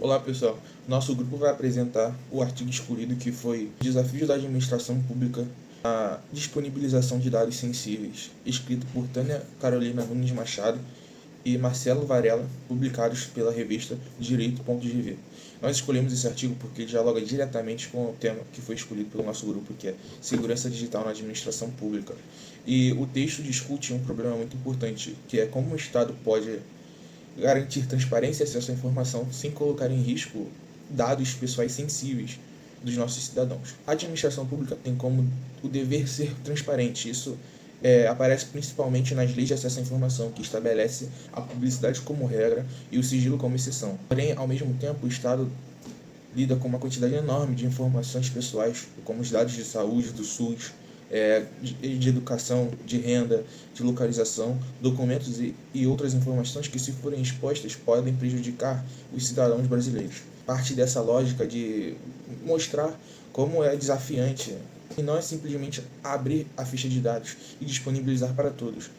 Olá pessoal, nosso grupo vai apresentar o artigo escolhido que foi Desafios da Administração Pública à Disponibilização de Dados Sensíveis, escrito por Tânia Carolina Nunes Machado e Marcelo Varela, publicados pela revista Direito.gv. Nós escolhemos esse artigo porque ele dialoga diretamente com o tema que foi escolhido pelo nosso grupo, que é Segurança Digital na Administração Pública. E o texto discute um problema muito importante, que é como o Estado pode garantir transparência e acesso à informação sem colocar em risco dados pessoais sensíveis dos nossos cidadãos. A administração pública tem como o dever ser transparente. Isso aparece principalmente nas leis de acesso à informação, que estabelece a publicidade como regra e o sigilo como exceção. Porém, ao mesmo tempo, o Estado lida com uma quantidade enorme de informações pessoais, como os dados de saúde do SUS, de educação, de renda, de localização, documentos e outras informações que, se forem expostas, podem prejudicar os cidadãos brasileiros. Parte dessa lógica de mostrar como é desafiante e não é simplesmente abrir a ficha de dados e disponibilizar para todos.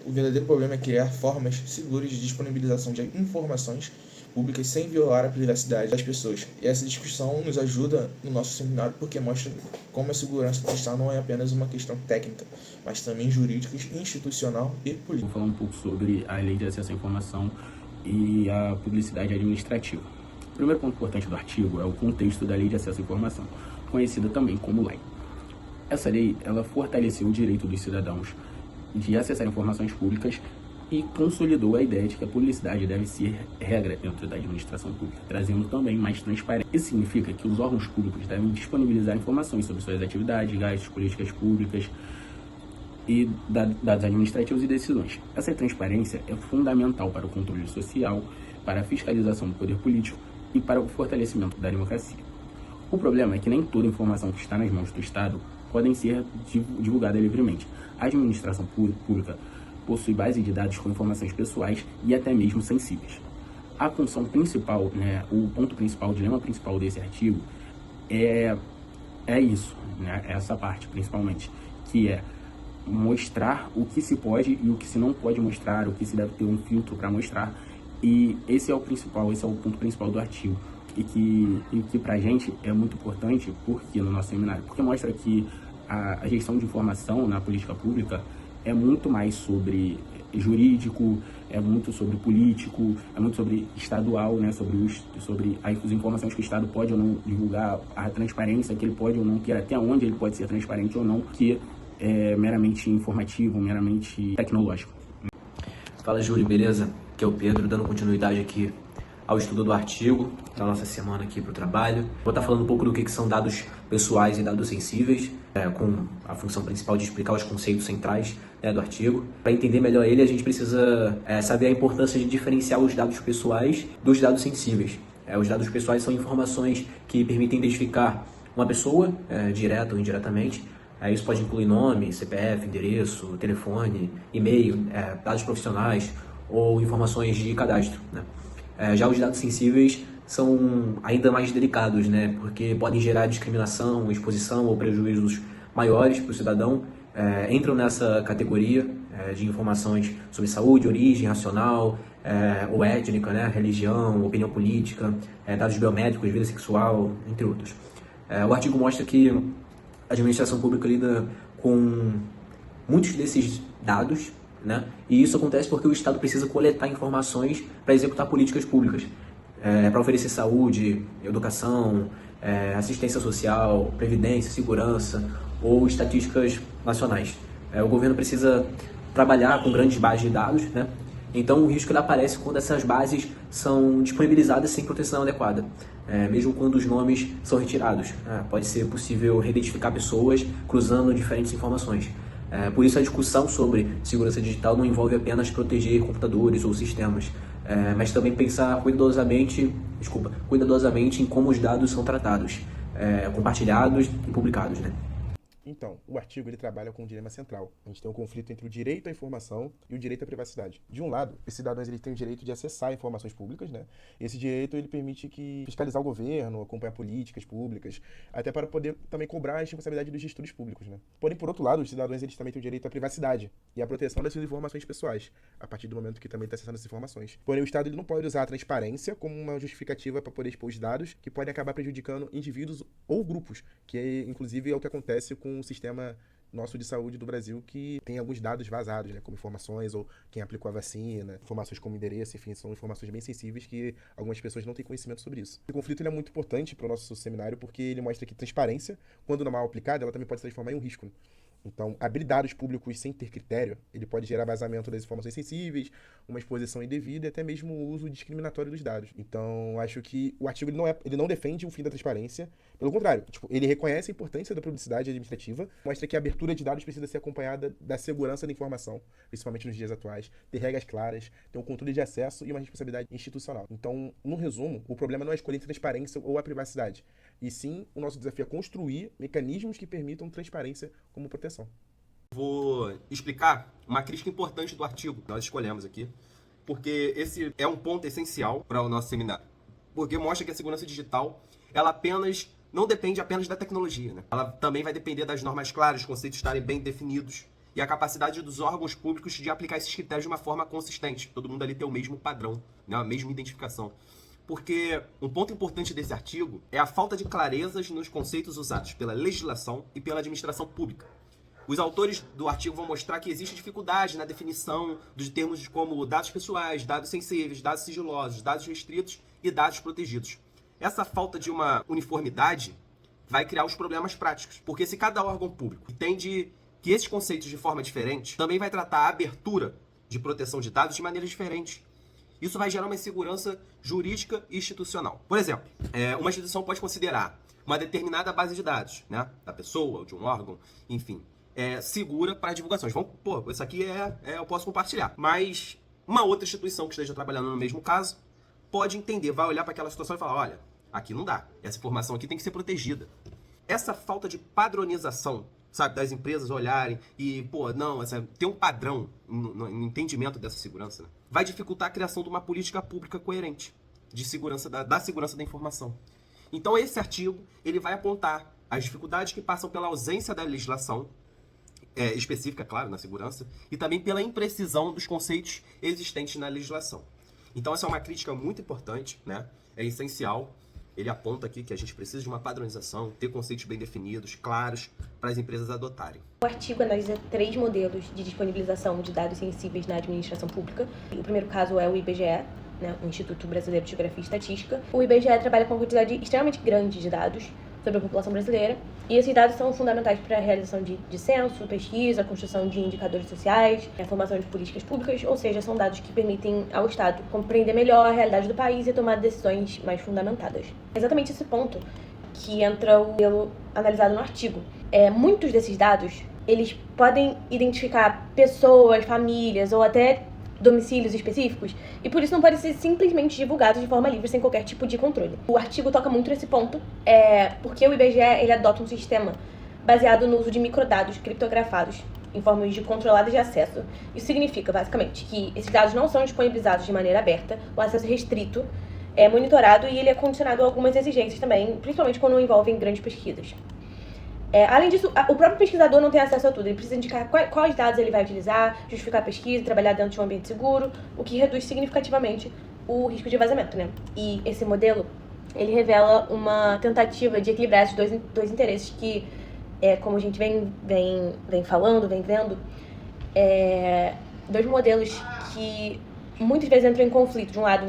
O verdadeiro problema é criar formas seguras de disponibilização de informações públicas sem violar a privacidade das pessoas. E essa discussão nos ajuda no nosso seminário porque mostra como a segurança digital não é apenas uma questão técnica, mas também jurídica, institucional e política. Vou falar um pouco sobre a Lei de Acesso à Informação e a publicidade administrativa. O primeiro ponto importante do artigo é o contexto da Lei de Acesso à Informação, conhecida também como LAI. Essa lei, ela fortaleceu o direito dos cidadãos de acessar informações públicas e consolidou a ideia de que a publicidade deve ser regra dentro da administração pública, trazendo também mais transparência. Isso significa que os órgãos públicos devem disponibilizar informações sobre suas atividades, gastos, políticas públicas e dados administrativos e decisões. Essa transparência é fundamental para o controle social, para a fiscalização do poder político e para o fortalecimento da democracia. O problema é que nem toda informação que está nas mãos do Estado podem ser divulgada livremente. A administração pública possui base de dados com informações pessoais e até mesmo sensíveis. A função principal, o ponto principal, o dilema principal desse artigo é isso, essa parte principalmente, que é mostrar o que se pode e o que se não pode mostrar, o que se deve ter um filtro para mostrar, e esse é o ponto principal do artigo, e que pra gente é muito importante porque no nosso seminário, porque mostra que a gestão de informação na política pública é muito mais sobre jurídico, é muito sobre político, é muito sobre estadual, sobre as informações que o Estado pode ou não divulgar, a transparência que ele pode ou não ter, até onde ele pode ser transparente ou não, que é meramente informativo, meramente tecnológico. Fala, Júlio, beleza? Aqui é o Pedro, dando continuidade aqui ao estudo do artigo da nossa semana aqui para o trabalho. Vou estar falando um pouco do que são dados pessoais e dados sensíveis, com a função principal de explicar os conceitos centrais do artigo. Para entender melhor ele, a gente precisa saber a importância de diferenciar os dados pessoais dos dados sensíveis. Os dados pessoais são informações que permitem identificar uma pessoa, direta ou indiretamente. Isso pode incluir nome, CPF, endereço, telefone, e-mail, dados profissionais ou informações de cadastro, Já os dados sensíveis são ainda mais delicados, porque podem gerar discriminação, exposição ou prejuízos maiores para o cidadão. Entram nessa categoria de informações sobre saúde, origem racional ou étnica, religião, opinião política, dados biométricos, vida sexual, entre outros. O artigo mostra que a administração pública lida com muitos desses dados, e isso acontece porque o Estado precisa coletar informações para executar políticas públicas, para oferecer saúde, educação, assistência social, previdência, segurança ou estatísticas nacionais. O governo precisa trabalhar com grandes bases de dados, Então o risco ele aparece quando essas bases são disponibilizadas sem proteção adequada, mesmo quando os nomes são retirados. Pode ser possível reidentificar pessoas cruzando diferentes informações. Por isso a discussão sobre segurança digital não envolve apenas proteger computadores ou sistemas, mas também pensar cuidadosamente em como os dados são tratados, compartilhados e publicados. Então, o artigo ele trabalha com um dilema central. A gente tem um conflito entre o direito à informação e o direito à privacidade. De um lado, os cidadãos eles têm o direito de acessar informações públicas, né? Esse direito ele permite que fiscalizar o governo, acompanhar políticas públicas, até para poder também cobrar a responsabilidade dos gestores públicos, né? Porém, por outro lado, os cidadãos eles também têm o direito à privacidade e à proteção dessas informações pessoais, a partir do momento que também está acessando essas informações. Porém, o Estado ele não pode usar a transparência como uma justificativa para poder expor os dados que podem acabar prejudicando indivíduos ou grupos, que inclusive é o que acontece com o sistema nosso de saúde do Brasil, que tem alguns dados vazados, né, como informações ou quem aplicou a vacina, informações como endereço, enfim, são informações bem sensíveis que algumas pessoas não têm conhecimento sobre isso. O conflito ele é muito importante para o nosso seminário porque ele mostra que transparência, quando mal aplicada, ela também pode se transformar em um risco, né? Então, abrir dados públicos sem ter critério, ele pode gerar vazamento das informações sensíveis, uma exposição indevida e até mesmo o uso discriminatório dos dados. Então, acho que o artigo ele não defende o fim da transparência, pelo contrário, ele reconhece a importância da publicidade administrativa, mostra que a abertura de dados precisa ser acompanhada da segurança da informação, principalmente nos dias atuais, ter regras claras, ter um controle de acesso e uma responsabilidade institucional. Então, no resumo, o problema não é escolher transparência ou a privacidade, e sim o nosso desafio é construir mecanismos que permitam transparência como proteção. Vou explicar uma crítica importante do artigo que nós escolhemos aqui, porque esse é um ponto essencial para o nosso seminário, porque mostra que a segurança digital ela não depende apenas da tecnologia, né? Ela também vai depender das normas claras, os conceitos estarem bem definidos e a capacidade dos órgãos públicos de aplicar esses critérios de uma forma consistente. Todo mundo ali tem o mesmo padrão, né? A mesma identificação. Porque um ponto importante desse artigo é a falta de clarezas nos conceitos usados pela legislação e pela administração pública. Os autores do artigo vão mostrar que existe dificuldade na definição dos termos como dados pessoais, dados sensíveis, dados sigilosos, dados restritos e dados protegidos. Essa falta de uma uniformidade vai criar os problemas práticos, porque se cada órgão público entende que esses conceitos de forma diferente, também vai tratar a abertura de proteção de dados de maneira diferente. Isso vai gerar uma insegurança jurídica e institucional. Por exemplo, uma instituição pode considerar uma determinada base de dados, né, da pessoa ou de um órgão, enfim, segura para divulgações. Isso aqui eu posso compartilhar. Mas uma outra instituição que esteja trabalhando no mesmo caso pode entender, vai olhar para aquela situação e falar, olha, aqui não dá. Essa informação aqui tem que ser protegida. Essa falta de padronização, sabe, das empresas olharem e, ter um padrão no entendimento dessa segurança, né, vai dificultar a criação de uma política pública coerente de segurança da segurança da informação. Então esse artigo ele vai apontar as dificuldades que passam pela ausência da legislação específica, claro, na segurança, e também pela imprecisão dos conceitos existentes na legislação. Então essa é uma crítica muito importante, né? É essencial. Ele aponta aqui que a gente precisa de uma padronização, ter conceitos bem definidos, claros, para as empresas adotarem. O artigo analisa 3 modelos de disponibilização de dados sensíveis na administração pública. O primeiro caso é o IBGE, né, o Instituto Brasileiro de Geografia e Estatística. O IBGE trabalha com uma quantidade extremamente grande de dados sobre a população brasileira, e esses dados são fundamentais para a realização de censo, pesquisa, construção de indicadores sociais, a formação de políticas públicas, ou seja, são dados que permitem ao Estado compreender melhor a realidade do país e tomar decisões mais fundamentadas. É exatamente esse ponto que entra o modelo analisado no artigo. Muitos desses dados, eles podem identificar pessoas, famílias ou até domicílios específicos, e por isso não podem ser simplesmente divulgados de forma livre, sem qualquer tipo de controle. O artigo toca muito nesse ponto, porque o IBGE ele adota um sistema baseado no uso de microdados criptografados em formas de controladas de acesso. Isso significa, basicamente, que esses dados não são disponibilizados de maneira aberta, o acesso é restrito, é monitorado e ele é condicionado a algumas exigências também, principalmente quando envolvem grandes pesquisas. Além disso, o próprio pesquisador não tem acesso a tudo. Ele precisa indicar quais dados ele vai utilizar, justificar a pesquisa, trabalhar dentro de um ambiente seguro, o que reduz significativamente o risco de vazamento, né? E esse modelo, ele revela uma tentativa de equilibrar esses dois interesses que, como a gente vem falando, vem vendo, dois modelos que muitas vezes entram em conflito. De um lado,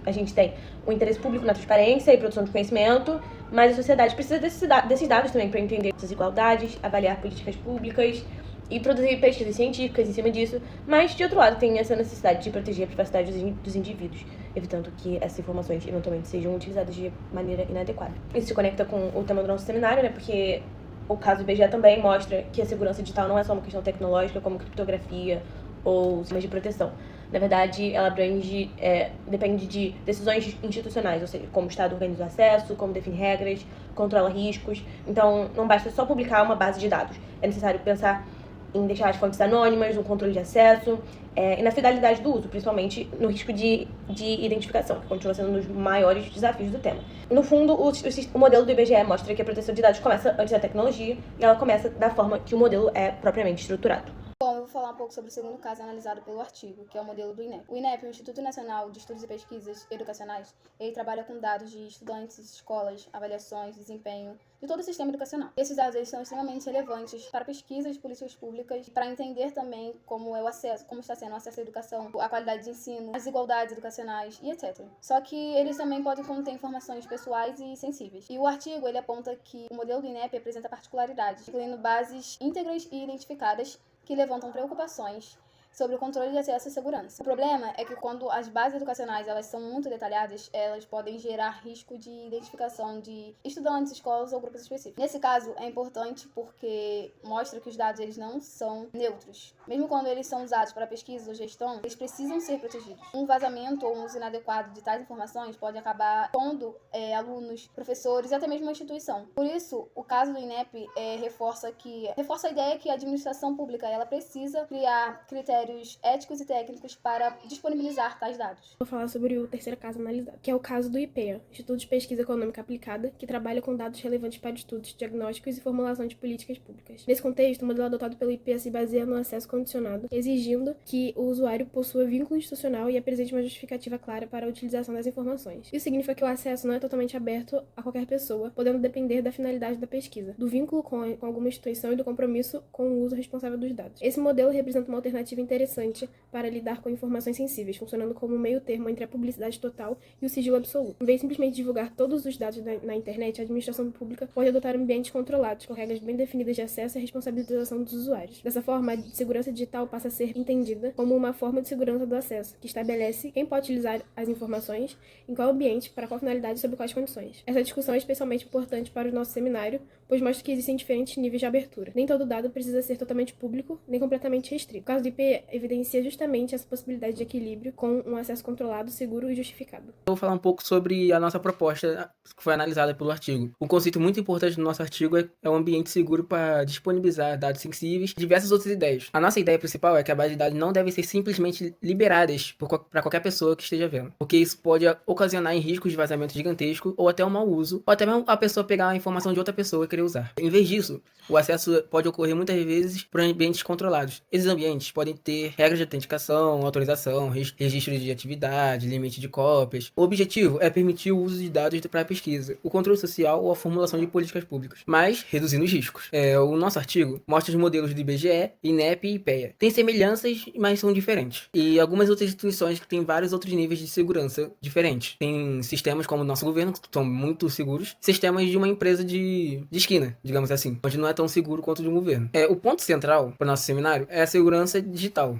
a gente tem o interesse público na transparência e produção de conhecimento, mas a sociedade precisa desses dados também para entender as desigualdades, avaliar políticas públicas e produzir pesquisas científicas em cima disso. Mas, de outro lado, tem essa necessidade de proteger a privacidade dos indivíduos, evitando que essas informações eventualmente sejam utilizadas de maneira inadequada. Isso se conecta com o tema do nosso seminário, né? Porque o caso do IBGE também mostra que a segurança digital não é só uma questão tecnológica, como criptografia ou sistemas de proteção, Na verdade, ela depende de decisões institucionais, ou seja, como o Estado organiza o acesso, como define regras, controla riscos. Então, não basta só publicar uma base de dados. É necessário pensar em deixar as fontes anônimas, no controle de acesso e na fidelidade do uso, principalmente no risco de identificação, que continua sendo um dos maiores desafios do tema. No fundo, o modelo do IBGE mostra que a proteção de dados começa antes da tecnologia e ela começa da forma que o modelo é propriamente estruturado. Bom, eu vou falar um pouco sobre o segundo caso analisado pelo artigo, que é o modelo do INEP. O INEP, o Instituto Nacional de Estudos e Pesquisas Educacionais, ele trabalha com dados de estudantes, escolas, avaliações, desempenho, de todo o sistema educacional. Esses dados eles são extremamente relevantes para pesquisas de políticas públicas, para entender também como é o acesso, como está sendo o acesso à educação, a qualidade de ensino, as desigualdades educacionais e etc. Só que eles também podem conter informações pessoais e sensíveis. E o artigo ele aponta que o modelo do INEP apresenta particularidades, incluindo bases íntegras e identificadas que levantam preocupações sobre o controle de acesso e segurança. O problema é que quando as bases educacionais elas são muito detalhadas, elas podem gerar risco de identificação de estudantes, escolas ou grupos específicos. Nesse caso, é importante porque mostra que os dados eles não são neutros. Mesmo quando eles são usados para pesquisa ou gestão, eles precisam ser protegidos. Um vazamento ou um uso inadequado de tais informações pode acabar expondo alunos, professores e até mesmo uma instituição. Por isso, o caso do INEP reforça a ideia que a administração pública ela precisa criar critérios éticos e técnicos para disponibilizar tais dados. Vou falar sobre o terceiro caso analisado, que é o caso do IPEA, Instituto de Pesquisa Econômica Aplicada, que trabalha com dados relevantes para estudos, diagnósticos e formulação de políticas públicas. Nesse contexto, o modelo adotado pelo IPEA se baseia no acesso condicionado, exigindo que o usuário possua vínculo institucional e apresente uma justificativa clara para a utilização das informações. Isso significa que o acesso não é totalmente aberto a qualquer pessoa, podendo depender da finalidade da pesquisa, do vínculo com alguma instituição e do compromisso com o uso responsável dos dados. Esse modelo representa uma alternativa interessante para lidar com informações sensíveis, funcionando como um meio termo entre a publicidade total e o sigilo absoluto. Em vez de simplesmente divulgar todos os dados na internet, a administração pública pode adotar ambientes controlados, com regras bem definidas de acesso e responsabilização dos usuários. Dessa forma, a segurança digital passa a ser entendida como uma forma de segurança do acesso, que estabelece quem pode utilizar as informações, em qual ambiente, para qual finalidade e sob quais condições. Essa discussão é especialmente importante para o nosso seminário, pois mostra que existem diferentes níveis de abertura. Nem todo dado precisa ser totalmente público, nem completamente restrito. O caso do IP evidencia justamente essa possibilidade de equilíbrio com um acesso controlado, seguro e justificado. Eu vou falar um pouco sobre a nossa proposta que foi analisada pelo artigo. Um conceito muito importante do nosso artigo é o ambiente seguro para disponibilizar dados sensíveis e diversas outras ideias. A nossa ideia principal é que a base de dados não deve ser simplesmente liberadas para qualquer pessoa que esteja vendo, porque isso pode ocasionar em riscos de vazamento gigantesco ou até um mau uso, ou até mesmo a pessoa pegar a informação de outra pessoa e querer usar. Em vez disso, o acesso pode ocorrer muitas vezes por ambientes controlados. Esses ambientes podem ter regras de autenticação, autorização, registro de atividade, limite de cópias. O objetivo é permitir o uso de dados para a pesquisa, o controle social ou a formulação de políticas públicas, mas reduzindo os riscos. O nosso artigo mostra os modelos do IBGE, INEP e IPEA. Tem semelhanças, mas são diferentes. E algumas outras instituições que têm vários outros níveis de segurança diferentes. Tem sistemas como o nosso governo, que são muito seguros, sistemas de uma empresa de esquina, digamos assim, onde não é tão seguro quanto de um governo. O ponto central para o nosso seminário é a segurança digital.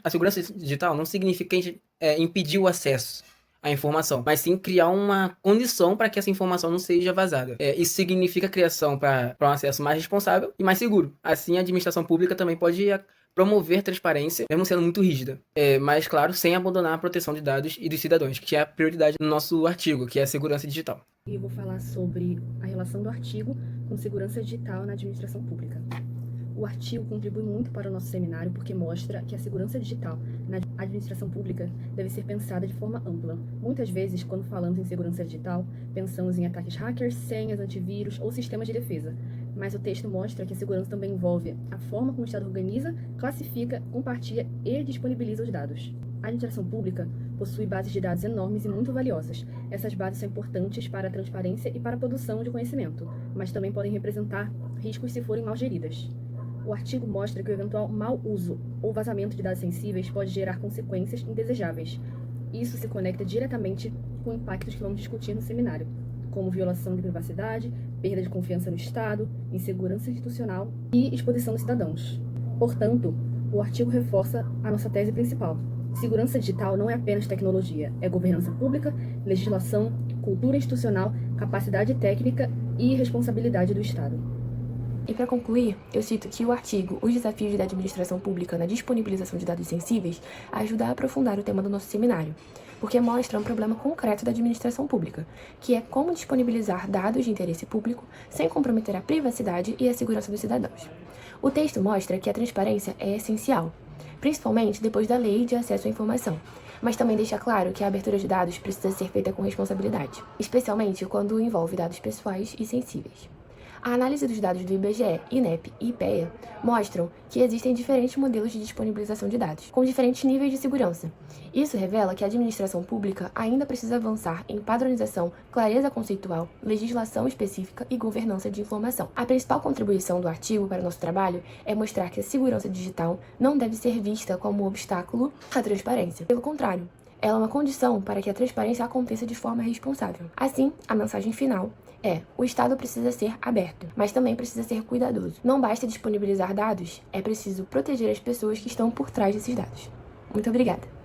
A segurança digital não significa impedir o acesso à informação, mas sim criar uma condição para que essa informação não seja vazada. Isso significa a criação para um acesso mais responsável e mais seguro. Assim, a administração pública também pode promover transparência, mesmo sendo muito rígida. Mas, claro, sem abandonar a proteção de dados e dos cidadãos, que é a prioridade no nosso artigo, que é a segurança digital. E eu vou falar sobre a relação do artigo com segurança digital na administração pública. O artigo contribui muito para o nosso seminário porque mostra que a segurança digital na administração pública deve ser pensada de forma ampla. Muitas vezes, quando falamos em segurança digital, pensamos em ataques hackers, senhas, antivírus ou sistemas de defesa. Mas o texto mostra que a segurança também envolve a forma como o Estado organiza, classifica, compartilha e disponibiliza os dados. A administração pública possui bases de dados enormes e muito valiosas. Essas bases são importantes para a transparência e para a produção de conhecimento, mas também podem representar riscos se forem mal geridas. O artigo mostra que o eventual mau uso ou vazamento de dados sensíveis pode gerar consequências indesejáveis. Isso se conecta diretamente com impactos que vamos discutir no seminário, como violação de privacidade, perda de confiança no Estado, insegurança institucional e exposição dos cidadãos. Portanto, o artigo reforça a nossa tese principal. Segurança digital não é apenas tecnologia, é governança pública, legislação, cultura institucional, capacidade técnica e responsabilidade do Estado. E para concluir, eu cito que o artigo Os Desafios da Administração Pública na Disponibilização de Dados Sensíveis ajuda a aprofundar o tema do nosso seminário, porque mostra um problema concreto da administração pública, que é como disponibilizar dados de interesse público sem comprometer a privacidade e a segurança dos cidadãos. O texto mostra que a transparência é essencial, principalmente depois da Lei de Acesso à Informação, mas também deixa claro que a abertura de dados precisa ser feita com responsabilidade, especialmente quando envolve dados pessoais e sensíveis. A análise dos dados do IBGE, INEP e IPEA mostram que existem diferentes modelos de disponibilização de dados, com diferentes níveis de segurança. Isso revela que a administração pública ainda precisa avançar em padronização, clareza conceitual, legislação específica e governança de informação. A principal contribuição do artigo para o nosso trabalho é mostrar que a segurança digital não deve ser vista como um obstáculo à transparência. Pelo contrário, ela é uma condição para que a transparência aconteça de forma responsável. Assim, a mensagem final o Estado precisa ser aberto, mas também precisa ser cuidadoso. Não basta disponibilizar dados, é preciso proteger as pessoas que estão por trás desses dados. Muito obrigada!